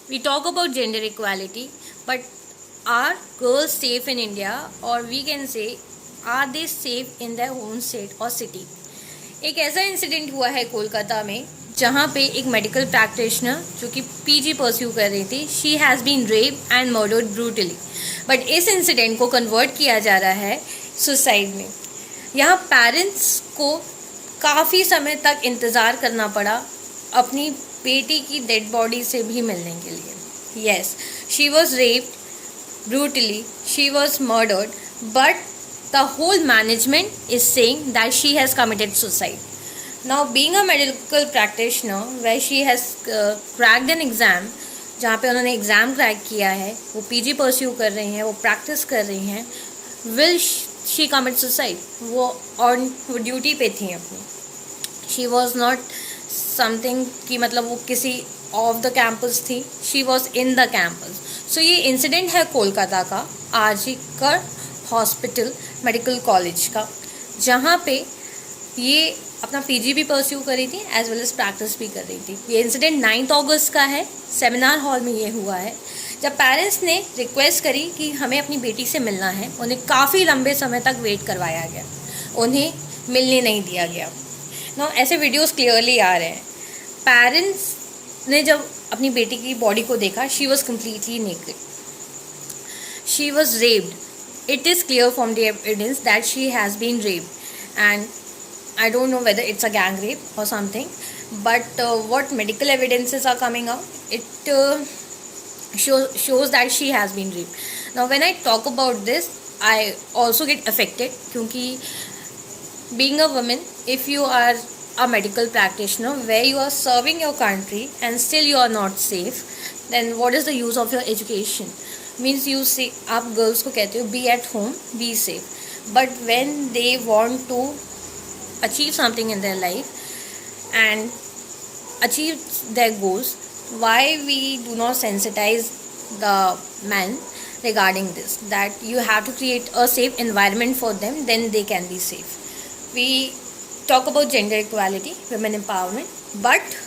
we talk about gender equality, but are girls safe in India, or we can say, are they safe in their own state or city? एक ऐसा incident हुआ है कोलकाता में जहाँ पे एक medical practitioner जो कि पीजी परस्यू कर रही थी, she has been rape and murdered brutally, but इस इंसिडेंट को कन्वर्ट किया जा रहा है सुसाइड में। यहाँ पेरेंट्स को काफ़ी समय तक इंतज़ार करना पड़ा अपनी बेटी की डेड बॉडी से भी मिलने के लिए। Yes, she was raped brutally, she was murdered, but the whole management is saying that she has committed suicide. Now, being a medical practitioner, where she has cracked an exam, जहाँ पे उन्होंने exam crack किया है, वो PG pursue कर रही हैं, वो प्रैक्टिस कर रही हैं, will she commit suicide? वो ड्यूटी पे थी अपनी। she was not something कि मतलब वो किसी ऑफ द कैंपस थी, she was in the campus. so ये इंसिडेंट है कोलकाता का आरजीकर हॉस्पिटल मेडिकल कॉलेज का, जहाँ पे ये अपना पीजी भी परस्यू कर रही थी एज वेल एज प्रैक्टिस भी कर रही थी। ये इंसिडेंट 9 अगस्त का है, सेमिनार हॉल में ये हुआ है, जब पेरेंट्स ने रिक्वेस्ट करी कि हमें अपनी बेटी से मिलना है। उन्हें काफ़ी लंबे समय तक वेट करवाया गया, उन्हें मिलने नहीं दिया गया। ना ऐसे वीडियोज़ क्लियरली आ रहे हैं। पेरेंट्स ने जब अपनी बेटी की बॉडी को देखा, she was completely naked, she was raped. It is clear from the evidence that she has been raped, and I don't know whether it's a gang rape or something, but what medical evidences are coming out, it shows that she has been raped. Now when I talk about this, I also get affected, क्योंकि being a woman, if you are a medical practitioner where you are serving your country and still you are not safe, then what is the use of your education? Means you say आप girls को कहते हो be at home, be safe, but when they want to achieve something in their life and achieve their goals, why we do not sensitise the man regarding this, that you have to create a safe environment for them, then they can be safe. We talk about gender equality, women empowerment, but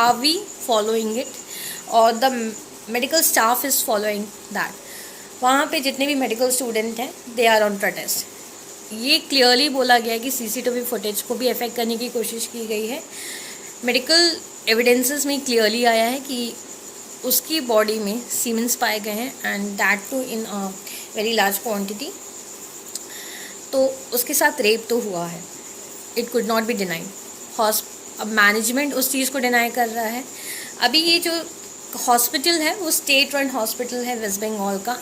are we following it, or the medical staff is following that? वहाँ पे जितने भी medical student हैं, they are on protest. ये clearly बोला गया है कि सीसीटीवी फुटेज को भी अफेक्ट करने की कोशिश की गई है। मेडिकल एविडेंसेस में क्लियरली आया है कि उसकी बॉडी में सीमेंस पाए गए हैं, and that too in a very large quantity. तो उसके साथ रेप तो हुआ है, it could not be denied. अब मैनेजमेंट उस चीज़ को डिनाई कर रहा है। अभी ये जो हॉस्पिटल है वो स्टेट रन हॉस्पिटल है वेस्ट बंगाल का।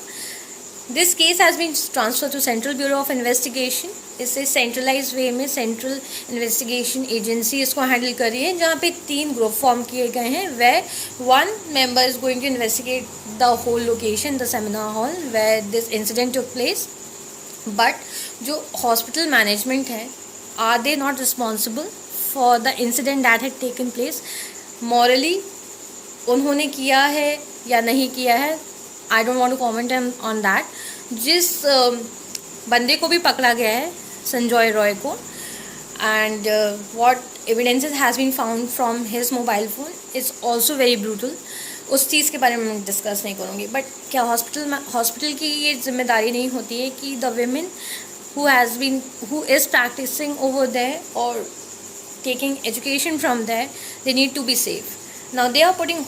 This case has been transfer to Central Bureau of Investigation. इससे सेंट्रलाइज वे में सेंट्रल इन्वेस्टिगेशन एजेंसी इसको हैंडल कर रही है, जहाँ पे 3 ग्रुप फॉर्म किए गए हैं, वे 1 member is going to investigate the whole location, the seminar hall where this incident took place. But जो हॉस्पिटल मैनेजमेंट है, are they not responsible for the incident that had taken place? Morally उन्होंने किया है या नहीं किया है, I don't want to comment on that. जिस बंदे को भी पकड़ा गया है, संजय रॉय को, and what evidences has been found from his mobile phone is also very brutal. उस चीज़ के बारे में मैं डिस्कस नहीं करूँगी, बट क्या हॉस्पिटल की ये जिम्मेदारी नहीं होती है कि the women who is practicing over there or taking education from there, they need to be safe. Now they are putting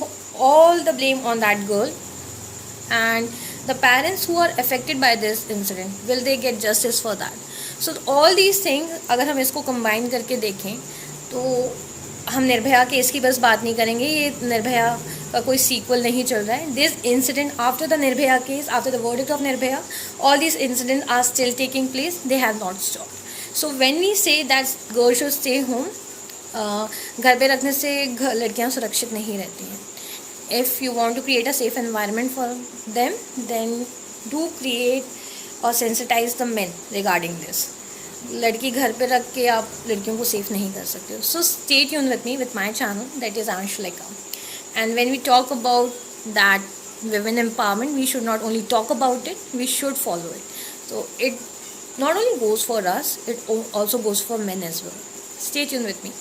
all the blame on that girl, and the parents who are affected by this incident, will they get justice for that? So all these things अगर हम इसको combine करके देखें तो हम Nirbhaya case की बस बात नहीं करेंगे। ये निर्भया का कोई सीक्वल नहीं चल रहा है। This incident after the Nirbhaya case, after the verdict of Nirbhaya, all these incidents are still taking place, they have not stopped. So when we say that girls should stay home, घर पे रखने से लड़कियां सुरक्षित नहीं रहती हैं। If you want to create a safe environment for them, then do create और sensitise the men regarding this. लड़की घर पे रख के आप लड़कियों को सेफ नहीं कर सकते हो। So stay tune with me with my channel, that is Anshalika. And when we talk about that women empowerment, we should not only talk about it, we should follow it. So it not only goes for us, it also goes for men as well. Stay tuned with me.